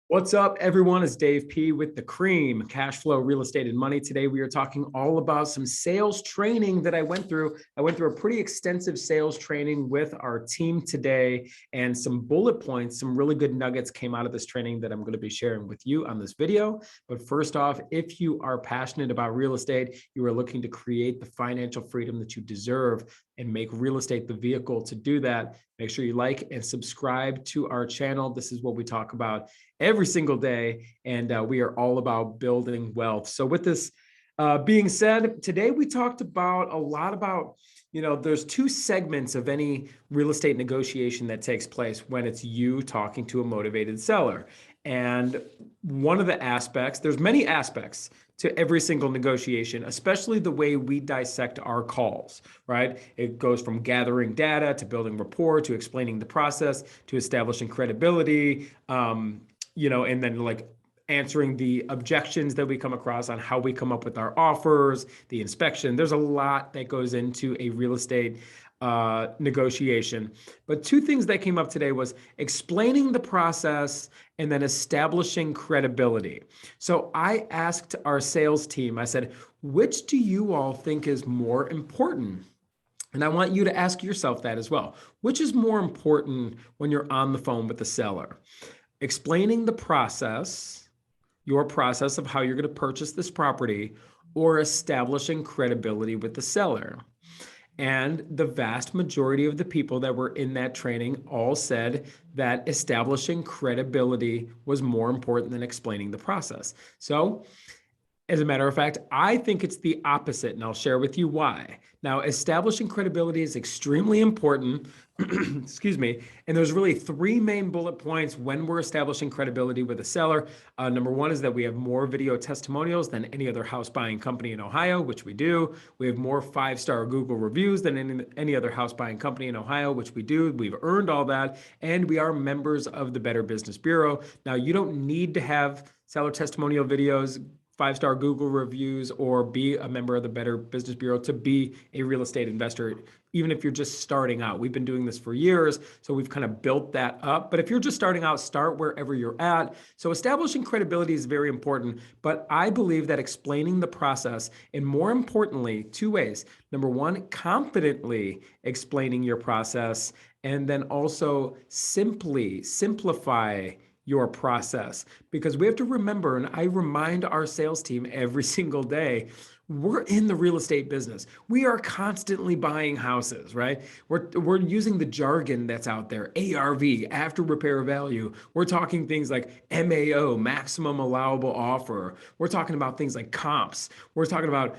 What's up, everyone? It's Dave P with The Cream, Cash Flow, Real Estate, and Money. Today, we are talking all about some sales training that I went through. I went through a pretty extensive sales training with our team today, and some bullet points, some really good nuggets came out of this training that I'm going to be sharing with you on this video. But first off, if you are passionate about real estate, you are looking to create the financial freedom that you deserve and make real estate the vehicle to do that, make sure you like and subscribe to our channel. This is what we talk about every single day, and we are all about building wealth. So with this being said, today we talked about a lot about, there's two segments of any real estate negotiation that takes place when it's you talking to a motivated seller. And one of the aspects, there's many aspects to every single negotiation, especially the way we dissect our calls, right? It goes from gathering data to building rapport to explaining the process to establishing credibility, and then like answering the objections that we come across on how we come up with our offers, the inspection. There's a lot that goes into a real estate negotiation. But two things that came up today was explaining the process and then establishing credibility. So I asked our sales team, I said, which do you all think is more important? And I want you to ask yourself that as well. Which is more important when you're on the phone with the seller? Explaining the process, your process of how you're going to purchase this property, or establishing credibility with the seller. And the vast majority of the people that were in that training all said that establishing credibility was more important than explaining the process. So, as a matter of fact, I think it's the opposite, and I'll share with you why. Now, establishing credibility is extremely important, excuse me, and there's really three main bullet points when we're establishing credibility with a seller. Number one is that we have more video testimonials than any other house buying company in Ohio, which we do. We have more 5-star Google reviews than any other house buying company in Ohio, which we do. We've earned all that, and we are members of the Better Business Bureau. Now, you don't need to have seller testimonial videos, 5-star Google reviews, or be a member of the Better Business Bureau to be a real estate investor, even if you're just starting out. We've been doing this for years, so we've kind of built that up. But if you're just starting out, start wherever you're at. So establishing credibility is very important, but I believe that explaining the process, and more importantly, two ways. Number one, confidently explaining your process, and then also simplify your process. Because we have to remember, and I remind our sales team every single day, we're in the real estate business. We are constantly buying houses, right? We're using the jargon that's out there, ARV, after repair value. We're talking things like MAO, maximum allowable offer. We're talking about things like comps. We're talking about,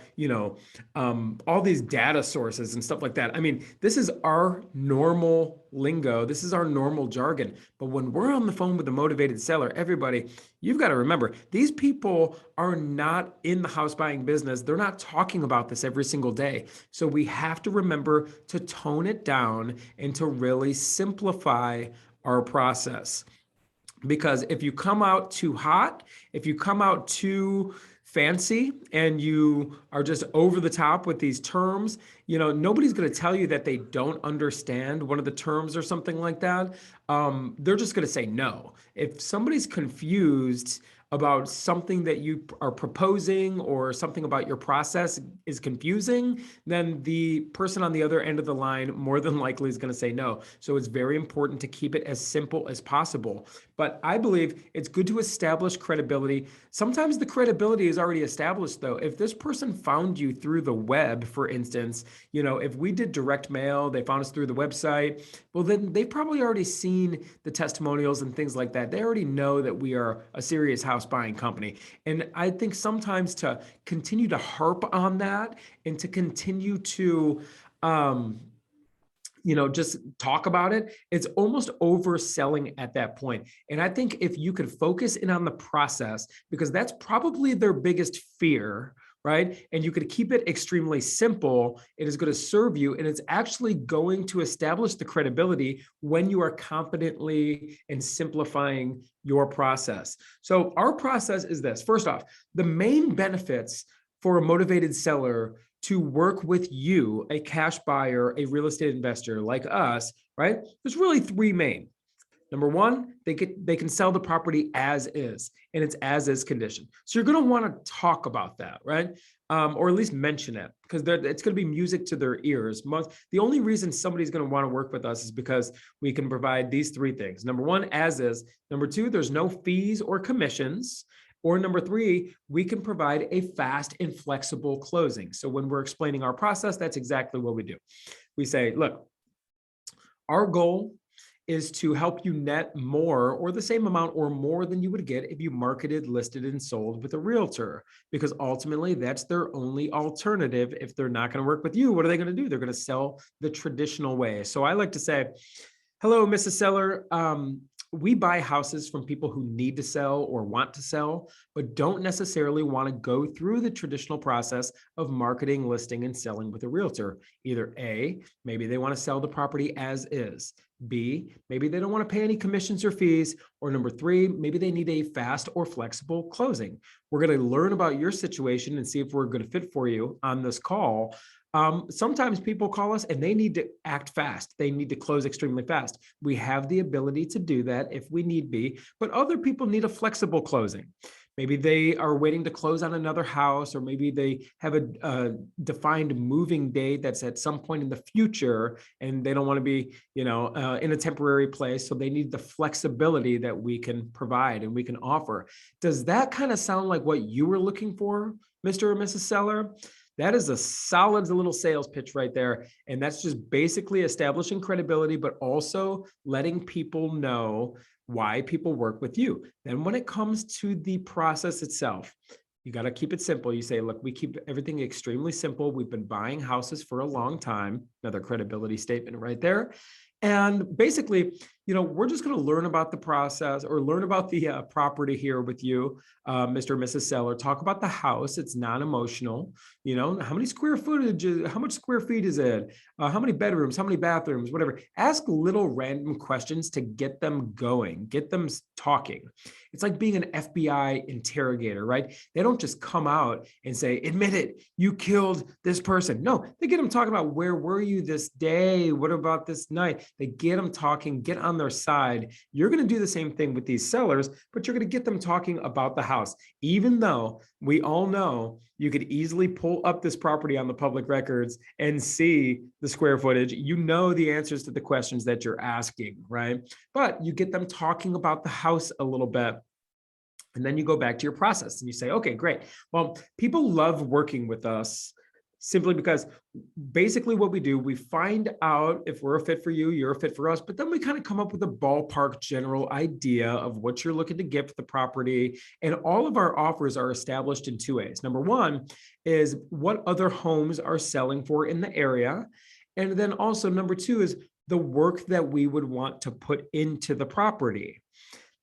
all these data sources and stuff like that. I mean, this is our normal lingo. This is our normal jargon. But when we're on the phone with a motivated seller, everybody, you've got to remember, these people are not in the house buying business. They're not talking about this every single day. So we have to remember to tone it down and to really simplify our process. Because if you come out too hot, if you come out too fancy and you are just over the top with these terms, nobody's going to tell you that they don't understand one of the terms or something like that. They're just going to say no. If somebody's confused about something that you are proposing or something about your process is confusing, then the person on the other end of the line more than likely is going to say no. So it's very important to keep it as simple as possible. But I believe it's good to establish credibility. Sometimes the credibility is already established, though. If this person found you through the web, for instance, if we did direct mail, they found us through the website, well, then they've probably already seen the testimonials and things like that. They already know that we are a serious house buying company. And I think sometimes to continue to harp on that and to continue to, just talk about it, it's almost overselling at that point. And I think if you could focus in on the process, because that's probably their biggest fear, right? And you could keep it extremely simple, it is going to serve you, and it's actually going to establish the credibility when you are confidently and simplifying your process. So our process is this. First off, the main benefits for a motivated seller to work with you, a cash buyer, a real estate investor like us, right? There's really three main. Number one, they can sell the property as is, and it's as is condition. So you're going to want to talk about that, right? Or at least mention it, because it's going to be music to their ears. The only reason somebody's going to want to work with us is because we can provide these three things. Number one, as is. Number two, there's no fees or commissions. Or number three, we can provide a fast and flexible closing. So when we're explaining our process, that's exactly what we do. We say, look, our goal is to help you net more or the same amount or more than you would get if you marketed, listed, and sold with a realtor, because ultimately that's their only alternative. If they're not going to work with you, what are they going to do? They're going to sell the traditional way. So I like to say, hello, Mrs. Seller. We buy houses from people who need to sell or want to sell, but don't necessarily want to go through the traditional process of marketing, listing, and selling with a realtor. Either A, maybe they want to sell the property as is. B, maybe they don't want to pay any commissions or fees. Or number three, maybe they need a fast or flexible closing. We're going to learn about your situation and see if we're a good fit for you on this call. Sometimes people call us and they need to act fast. They need to close extremely fast. We have the ability to do that if we need be, but other people need a flexible closing. Maybe they are waiting to close on another house, or maybe they have a defined moving date that's at some point in the future, and they don't want to be, in a temporary place. So they need the flexibility that we can provide and we can offer. Does that kind of sound like what you were looking for, Mr. or Mrs. Seller? That is a solid little sales pitch right there. And that's just basically establishing credibility, but also letting people know why people work with you. Then when it comes to the process itself, you got to keep it simple. You say, look, we keep everything extremely simple. We've been buying houses for a long time. Another credibility statement right there. And basically, we're just going to learn about the process or learn about the property here with you, Mr. and Mrs. Seller. Talk about the house. It's non-emotional. How many square footage, how much square feet is it? How many bedrooms, how many bathrooms, whatever. Ask little random questions to get them going, get them talking. It's like being an FBI interrogator, right? They don't just come out and say, admit it, you killed this person. No, they get them talking about, where were you this day? What about this night? They get them talking, get on their side. You're going to do the same thing with these sellers, but you're going to get them talking about the house, even though we all know you could easily pull up this property on the public records and see the square footage. You know the answers to the questions that you're asking, right? But you get them talking about the house a little bit. And then you go back to your process and you say, okay, great. Well, people love working with us simply because basically what we do, we find out if we're a fit for you, you're a fit for us, but then we kind of come up with a ballpark general idea of what you're looking to get for the property. And all of our offers are established in two ways. Number one is what other homes are selling for in the area. And then also number two is the work that we would want to put into the property.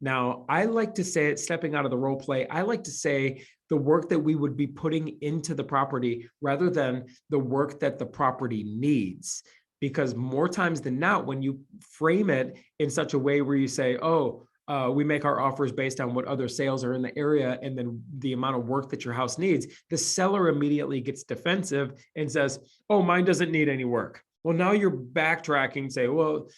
Now, I like to say it, stepping out of the role play, I like to say the work that we would be putting into the property rather than the work that the property needs. Because more times than not, when you frame it in such a way where you say, we make our offers based on what other sales are in the area and then the amount of work that your house needs, the seller immediately gets defensive and says, oh, mine doesn't need any work. Well, now you're backtracking, say, well,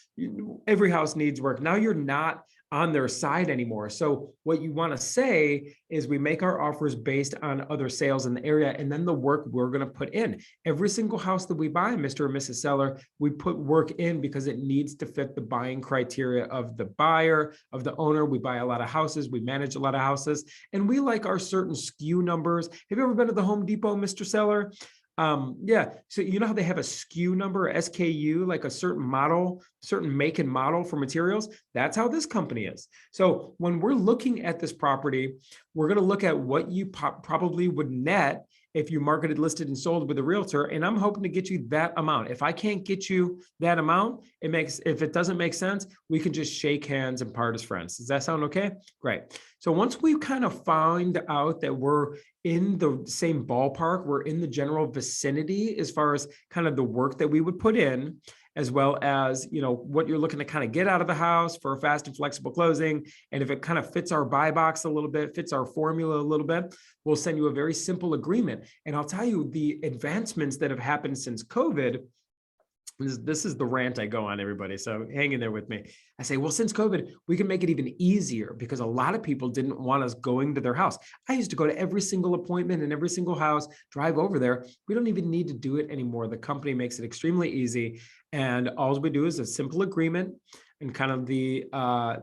every house needs work. Now you're not on their side anymore. So what you want to say is we make our offers based on other sales in the area and then the work we're going to put in. Every single house that we buy, Mr. or Mrs. Seller, we put work in because it needs to fit the buying criteria of the buyer, of the owner. We buy a lot of houses, we manage a lot of houses, and we like our certain SKU numbers. Have you ever been to the Home Depot, Mr. Seller? Yeah. So you know how they have a SKU number, SKU, like a certain model, certain make and model for materials? That's how this company is. So when we're looking at this property, we're going to look at what you probably would net if you marketed, listed, and sold with a realtor. And I'm hoping to get you that amount. If I can't get you that amount, if it doesn't make sense, we can just shake hands and part as friends. Does that sound okay? Great. So once we kind of find out that we're in the same ballpark, we're in the general vicinity as far as kind of the work that we would put in, as well as, what you're looking to kind of get out of the house for a fast and flexible closing. And if it kind of fits our buy box a little bit, fits our formula a little bit, we'll send you a very simple agreement. And I'll tell you the advancements that have happened since COVID This is the rant I go on, everybody. So hang in there with me. I say, well, since COVID, we can make it even easier because a lot of people didn't want us going to their house. I used to go to every single appointment in every single house, drive over there. We don't even need to do it anymore. The company makes it extremely easy. And all we do is a simple agreement and kind of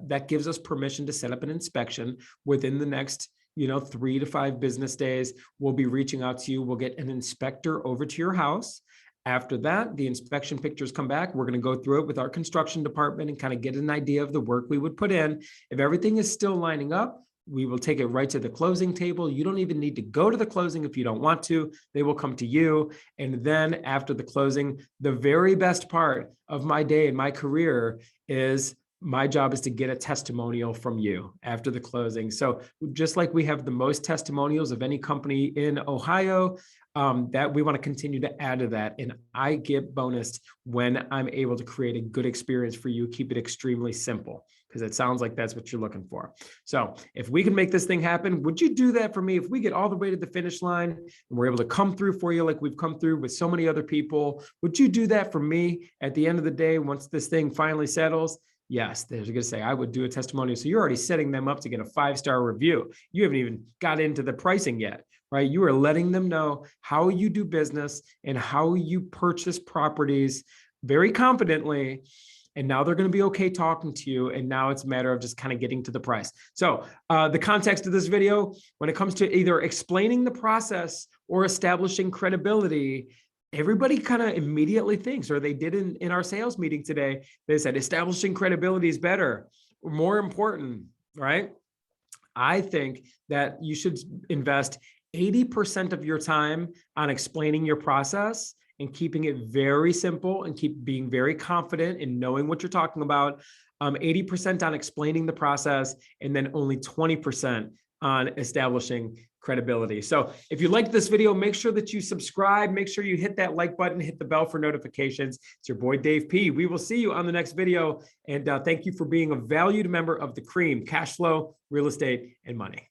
that gives us permission to set up an inspection within the next 3 to 5 business days. We'll be reaching out to you. We'll get an inspector over to your house. After that, the inspection pictures come back. We're going to go through it with our construction department and kind of get an idea of the work we would put in. If everything is still lining up, we will take it right to the closing table. You don't even need to go to the closing if you don't want to. They will come to you. And then after the closing, the very best part of my day and my career is my job is to get a testimonial from you after the closing. So just like we have the most testimonials of any company in Ohio, that we want to continue to add to that. And I get bonused when I'm able to create a good experience for you, keep it extremely simple, because it sounds like that's what you're looking for. So if we can make this thing happen, would you do that for me? If we get all the way to the finish line and we're able to come through for you like we've come through with so many other people, would you do that for me at the end of the day once this thing finally settles? Yes, they're going to say, I would do a testimonial. So you're already setting them up to get a 5-star review. You haven't even got into the pricing yet, right? You are letting them know how you do business and how you purchase properties very confidently. And now they're going to be okay talking to you. And now it's a matter of just kind of getting to the price. So the context of this video, when it comes to either explaining the process or establishing credibility, everybody kind of immediately thinks, or they did in our sales meeting today, they said establishing credibility is better, or more important, right? I think that you should invest 80% of your time on explaining your process and keeping it very simple and keep being very confident in knowing what you're talking about. 80% on explaining the process, and then only 20% on establishing credibility. So if you liked this video, make sure that you subscribe, make sure you hit that like button, hit the bell for notifications. It's your boy, Dave P. We will see you on the next video. And thank you for being a valued member of the Cream, Cash Flow, Real Estate, and Money.